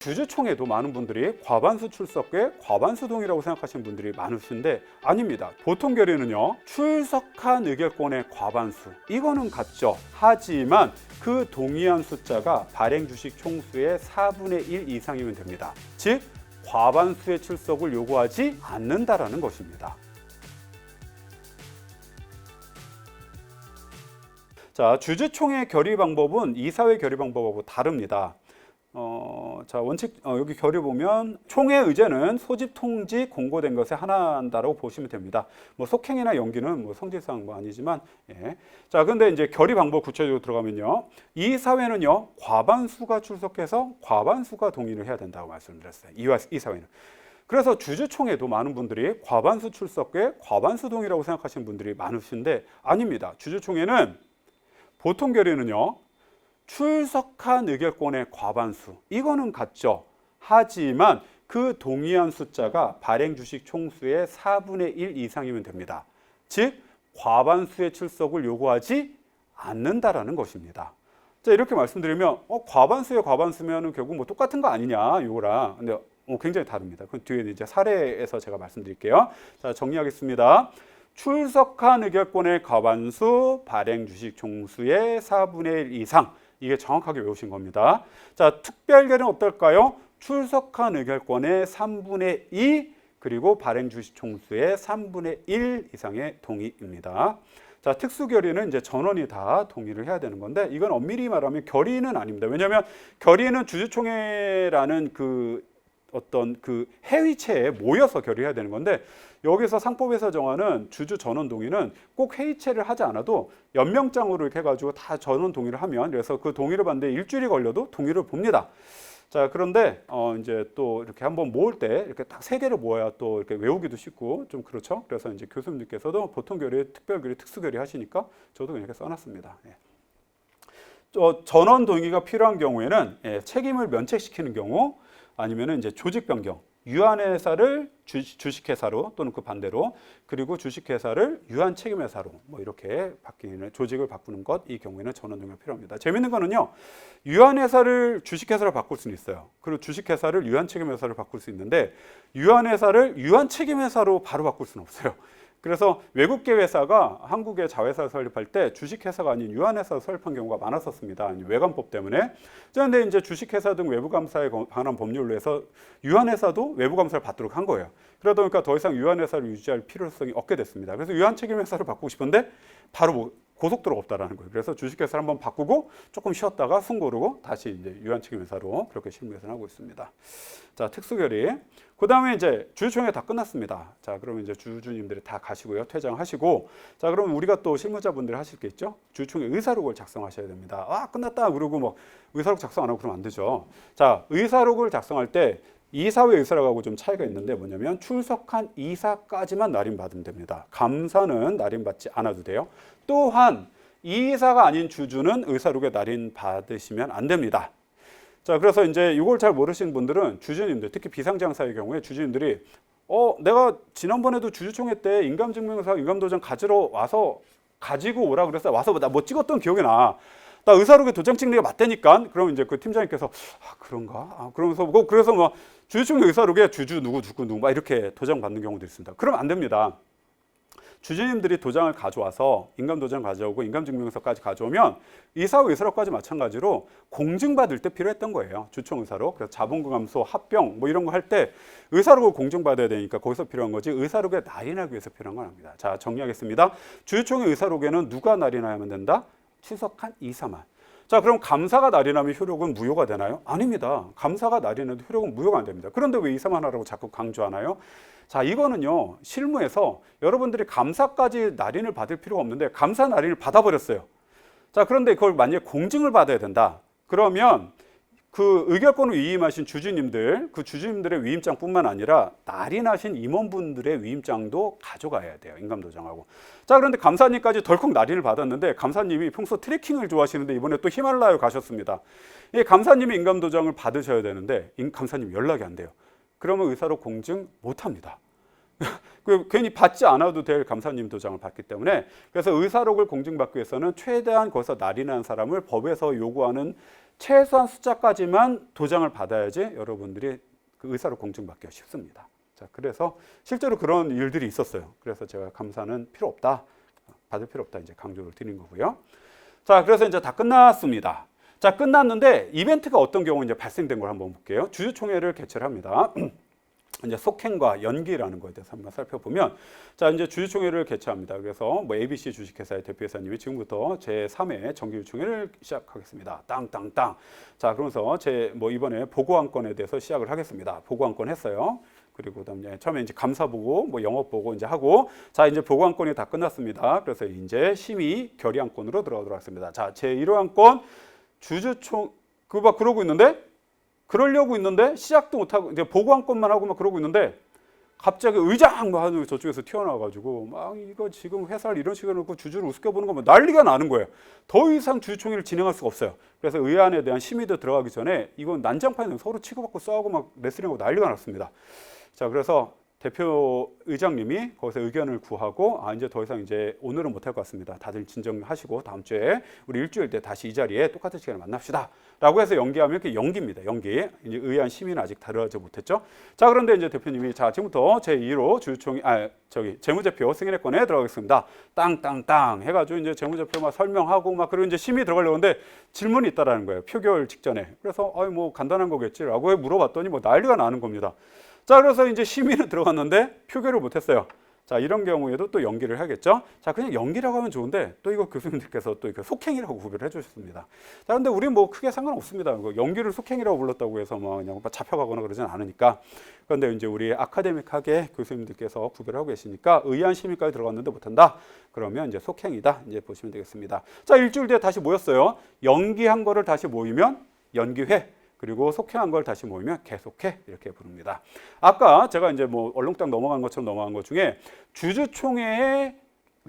주주총회도 많은 분들이 과반수 출석에 과반수 동의라고 생각하시는 분들이 많으신데 아닙니다. 보통 결의는요, 출석한 의결권의 과반수, 이거는 같죠. 하지만 그 동의한 숫자가 발행 주식 총수의 4분의 1 이상이면 됩니다. 즉 과반수의 출석을 요구하지 않는다라는 것입니다. 자, 주주총회 결의 방법은 이사회 결의 방법하고 다릅니다. 자, 원칙 여기 결의 보면 총회 의제는 소집 통지 공고된 것에 하나한다라고 보시면 됩니다. 뭐 속행이나 연기는 뭐 성질상 뭐 아니지만, 예. 자, 근데 이제 결의 방법 구체적으로 들어가면요, 이 사회는요 과반수가 출석해서 과반수가 동의를 해야 된다고 말씀드렸어요. 이 사회는. 그래서 주주총회도 많은 분들이 과반수 출석에 과반수 동의라고 생각하시는 분들이 많으신데 아닙니다. 주주총회는 보통 결의는요, 출석한 의결권의 과반수, 이거는 같죠. 하지만 그 동의한 숫자가 발행 주식 총수의 4분의 1 이상이면 됩니다. 즉 과반수의 출석을 요구하지 않는다라는 것입니다. 자, 이렇게 말씀드리면 과반수의 과반수면 결국 뭐 똑같은 거 아니냐 이거랑. 근데 굉장히 다릅니다. 그 뒤에 이제 사례에서 제가 말씀드릴게요. 자, 정리하겠습니다. 출석한 의결권의 과반수, 발행 주식 총수의 4분의 1 이상, 이게 정확하게 외우신 겁니다. 자, 특별결의는 어떨까요? 출석한 의결권의 3분의 2 그리고 발행 주식 총수의 3분의 1 이상의 동의입니다. 자, 특수결의는 이제 전원이 다 동의를 해야 되는 건데 이건 엄밀히 말하면 결의는 아닙니다. 왜냐하면 결의는 주주총회라는 어떤 회의체에 모여서 결의해야 되는 건데 여기서 상법에서 정하는 주주 전원 동의는 꼭 회의체를 하지 않아도 연명장으로 이렇게 해가지고 다 전원 동의를 하면, 그래서 그 동의를 받는데 일주일이 걸려도 동의를 봅니다. 자, 그런데 이제 또 이렇게 한번 모을 때 이렇게 딱 3개를 모아야 또 이렇게 외우기도 쉽고 좀 그렇죠. 그래서 이제 교수님께서도 보통 결의, 특별 결의, 특수 결의 하시니까 저도 이렇게 써놨습니다. 예. 전원 동의가 필요한 경우에는 책임을 면책시키는 경우, 아니면은 이제 조직 변경, 유한회사를 주식회사로 또는 그 반대로, 그리고 주식회사를 유한책임회사로 뭐 이렇게 바뀌는, 조직을 바꾸는 것, 이 경우에는 전원 동의가 필요합니다. 재밌는 거는요, 유한회사를 주식회사로 바꿀 수는 있어요. 그리고 주식회사를 유한책임회사로 바꿀 수 있는데 유한회사를 유한책임회사로 바로 바꿀 수는 없어요. 그래서 외국계 회사가 한국의 자회사를 설립할 때 주식회사가 아닌 유한회사를 설립한 경우가 많았었습니다. 외관법 때문에. 그런데 이제 주식회사 등 외부감사에 관한 법률로 해서 유한회사도 외부감사를 받도록 한 거예요. 그러다 보니까 더 이상 유한회사를 유지할 필요성이 없게 됐습니다. 그래서 유한책임회사를 바꾸고 싶은데 바로 고속도로가 없다라는 거예요. 그래서 주식회사를 한번 바꾸고 조금 쉬었다가 숨 고르고 다시 이제 유한책임회사로 그렇게 실무에서 하고 있습니다. 자, 특수결의. 그 다음에 이제 주주총회 다 끝났습니다. 자, 그러면 이제 주주님들이 다 가시고요. 퇴장하시고. 자, 그러면 우리가 또 실무자분들이 하실 게 있죠. 주주총회 의사록을 작성하셔야 됩니다. 아, 끝났다. 그러고 뭐 의사록 작성 안 하고 그러면 안 되죠. 자, 의사록을 작성할 때 이사회 의사록하고 좀 차이가 있는데 뭐냐면 출석한 이사까지만 날인받으면 됩니다. 감사는 날인받지 않아도 돼요. 또한 이사가 아닌 주주는 의사록에 날인받으시면 안 됩니다. 자, 그래서 이제 이걸 잘 모르시는 분들은 주주님들, 특히 비상장사의 경우에 주주님들이 내가 지난번에도 주주총회 때 인감증명서, 인감도장 가지고 오라 그래서 와서 나 뭐 찍었던 기억이 나. 나 의사록에 도장 찍는 게 맞다니까. 그러면 이제 그 팀장님께서 그런가? 그러면서 그래서 뭐 주주총회 의사록에 주주 누구 막 이렇게 도장 받는 경우도 있습니다. 그러면 안 됩니다. 주주님들이 도장을 가져와서 인감도장 가져오고 인감증명서까지 가져오면 이사회 의사록까지 마찬가지로 공증받을 때 필요했던 거예요. 주총의사록. 그래서 자본금감소, 합병 뭐 이런 거 할 때 의사록을 공증받아야 되니까 거기서 필요한 거지 의사록에 날인하기 위해서 필요한 건 아닙니다. 자, 정리하겠습니다. 주주총회 의사록에는 누가 날인하면 된다? 출석한 이사만. 자, 그럼 감사가 날인하면 효력은 무효가 되나요? 아닙니다. 감사가 날인해도 효력은 무효가 안 됩니다. 그런데 왜 이사만 하라고 자꾸 강조하나요? 자, 이거는요, 실무에서 여러분들이 감사까지 날인을 받을 필요가 없는데 감사 날인을 받아버렸어요. 자, 그런데 그걸 만약에 공증을 받아야 된다. 그러면 그 의결권을 위임하신 주주님들, 그 주주님들의 위임장뿐만 아니라 날인하신 임원분들의 위임장도 가져가야 돼요. 인감도장하고. 자, 그런데 감사님까지 덜컥 날인을 받았는데 감사님이 평소 트레킹을 좋아하시는데 이번에 또 히말라야 가셨습니다. 이 감사님이 인감도장을 받으셔야 되는데 감사님 연락이 안 돼요. 그러면 의사록 공증 못합니다. 괜히 받지 않아도 될 감사님 도장을 받기 때문에, 그래서 의사록을 공증받기 위해서는 최대한 거기서 날인한 사람을 법에서 요구하는 최소한 숫자까지만 도장을 받아야지 여러분들이 그 의사로 공증받기가 쉽습니다. 자, 그래서 실제로 그런 일들이 있었어요. 그래서 제가 감사는 필요 없다, 받을 필요 없다 이제 강조를 드린 거고요. 자, 그래서 이제 다 끝났습니다. 자, 끝났는데 이벤트가 어떤 경우 이제 발생된 걸 한번 볼게요. 주주총회를 개최를 합니다. 이제 속행과 연기라는 거에 대해서 한번 살펴보면, 자, 이제 주주총회를 개최합니다. 그래서 뭐 ABC 주식회사의 대표이사님이 지금부터 제3회 정기주총회를 시작하겠습니다. 땅땅땅. 자, 그러면서 제 뭐 이번에 보고안건에 대해서 시작을 하겠습니다. 보고안건 했어요. 그리고 그다음에 처음에 이제 감사 보고 뭐 영업 보고 이제 하고, 자, 이제 보고안건이 다 끝났습니다. 그래서 이제 심의 결의안건으로 들어가도록 하겠습니다. 자, 제 1호 안건 주주총 그거 막 그러고 있는데, 그러려고 있는데 시작도 못하고 이제 보고안건만 하고 막 그러고 있는데 갑자기 의장 막 하는 저쪽에서 튀어나와가지고 막 이거 지금 회사를 이런 식으로 놓고 주주를 우습게 보는 거면 난리가 나는 거예요. 더 이상 주주총회를 진행할 수가 없어요. 그래서 의안에 대한 심의도 들어가기 전에 이건 난장판에 서로 치고받고 싸우고 막 레슬링하고 난리가 났습니다. 자, 그래서 대표 의장님이 거기서 의견을 구하고, 아, 이제 더 이상 이제 오늘은 못할 것 같습니다. 다들 진정하시고 다음 주에 우리 일주일 때 다시 이 자리에 똑같은 시간에 만납시다. 라고 해서 연기하면 이렇게 연기입니다. 연기. 이제 의안 심의는 아직 다루지 못했죠. 자, 그런데 이제 대표님이 자, 지금부터 제2호 주주총회, 재무제표 승인회건에 들어가겠습니다. 땅땅땅 해가지고 이제 재무제표 막 설명하고 막 그리고 이제 심의 들어가려는데 질문이 있다라는 거예요. 표결 직전에. 그래서 뭐 간단한 거겠지라고 물어봤더니 뭐 난리가 나는 겁니다. 자, 그래서 이제 심의는 들어갔는데 표결을 못했어요. 자, 이런 경우에도 또 연기를 하겠죠. 자, 그냥 연기라고 하면 좋은데 또 이거 교수님들께서 또 이거 속행이라고 구별을 해주셨습니다. 자, 근데 우리는 뭐 크게 상관없습니다. 연기를 속행이라고 불렀다고 해서 뭐 그냥 잡혀가거나 그러진 않으니까. 그런데 이제 우리 아카데믹하게 교수님들께서 구별하고 계시니까 의안 심의까지 들어갔는데 못한다. 그러면 이제 속행이다. 이제 보시면 되겠습니다. 자, 일주일 뒤에 다시 모였어요. 연기한 거를 다시 모이면 연기회. 그리고 속행한 걸 다시 모이면 개속회 이렇게 부릅니다. 아까 제가 이제 뭐 얼렁땅 넘어간 것처럼 넘어간 것 중에 주주총회의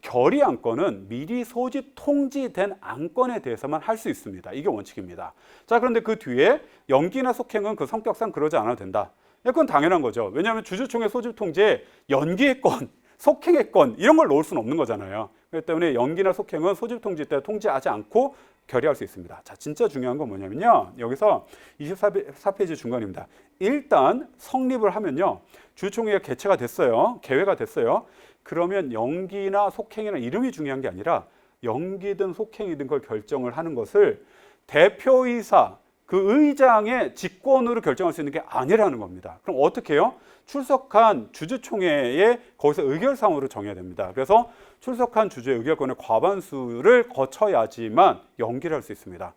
결의 안건은 미리 소집 통지된 안건에 대해서만 할 수 있습니다. 이게 원칙입니다. 자, 그런데 그 뒤에 연기나 속행은 그 성격상 그러지 않아도 된다. 그건 당연한 거죠. 왜냐하면 주주총회 소집 통지에 연기의 건, 속행의 건 이런 걸 넣을 수는 없는 거잖아요. 그렇기 때문에 연기나 속행은 소집 통지 때 통지하지 않고 결의할 수 있습니다. 자, 진짜 중요한 건 뭐냐면요. 여기서 24페이지 중간입니다. 일단 성립을 하면요. 주주총회가 개최가 됐어요. 개회가 됐어요. 그러면 연기나 속행이나 이름이 중요한 게 아니라 연기든 속행이든 걸 결정을 하는 것을 대표이사, 그 의장의 직권으로 결정할 수 있는 게 아니라는 겁니다. 그럼 어떻게 해요? 출석한 주주총회에 거기서 의결사항으로 정해야 됩니다. 그래서 출석한 주주의 의결권의 과반수를 거쳐야지만 연기를 할 수 있습니다.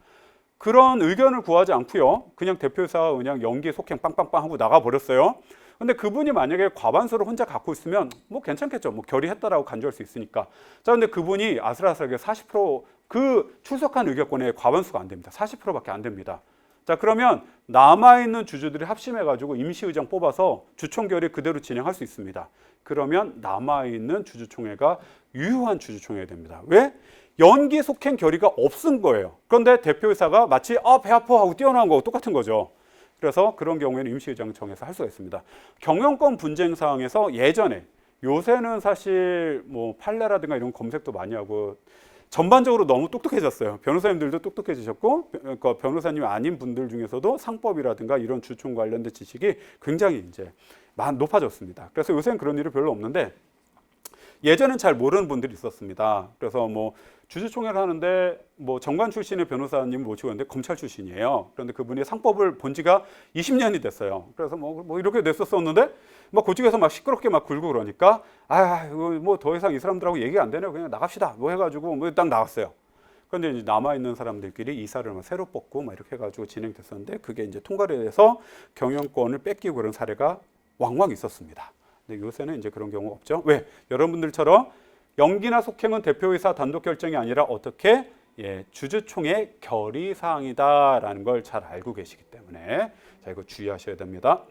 그런 의견을 구하지 않고요. 그냥 대표이사가 그냥 연기 속행 빵빵빵 하고 나가버렸어요. 근데 그분이 만약에 과반수를 혼자 갖고 있으면 뭐 괜찮겠죠. 뭐 결의했다라고 간주할 수 있으니까. 자, 근데 그분이 아슬아슬하게 40% 그 출석한 의결권의 과반수가 안 됩니다. 40%밖에 안 됩니다. 자, 그러면 남아있는 주주들이 합심해가지고 임시의장 뽑아서 주총결의 그대로 진행할 수 있습니다. 그러면 남아있는 주주총회가 유효한 주주총회가 됩니다. 왜? 연기 속행 결의가 없은 거예요. 그런데 대표이사가 마치 배 아파 하고 뛰어나온 거하고 똑같은 거죠. 그래서 그런 경우에는 임시의장 정해서 할 수가 있습니다. 경영권 분쟁 사항에서 예전에, 요새는 사실 뭐 판례라든가 이런 검색도 많이 하고 전반적으로 너무 똑똑해졌어요. 변호사님들도 똑똑해지셨고, 그러니까 변호사님이 아닌 분들 중에서도 상법이라든가 이런 주총 관련된 지식이 굉장히 이제 높아졌습니다. 그래서 요새는 그런 일이 별로 없는데 예전엔 잘 모르는 분들이 있었습니다. 그래서 뭐 주주총회를 하는데 뭐 정관 출신의 변호사님 모시고 있는데 검찰 출신이에요. 그런데 그분이 상법을 본 지가 20년이 됐어요. 그래서 뭐 이렇게 냈었었는데 막 그쪽에서 막 시끄럽게 막 굴고 그러니까 이거 뭐 더 이상 이 사람들하고 얘기가 안 되네요. 그냥 나갑시다. 뭐 해가지고 뭐 딱 나갔어요. 그런데 이제 남아 있는 사람들끼리 이사를 막 새로 뽑고 막 이렇게 해가지고 진행됐었는데 그게 이제 통과를 해서 경영권을 뺏기고 그런 사례가 왕왕 있었습니다. 근데 요새는 이제 그런 경우가 없죠. 왜? 여러분들처럼 연기나 속행은 대표이사 단독 결정이 아니라 어떻게 주주총회 결의 사항이다라는 걸 잘 알고 계시기 때문에 자, 이거 주의하셔야 됩니다.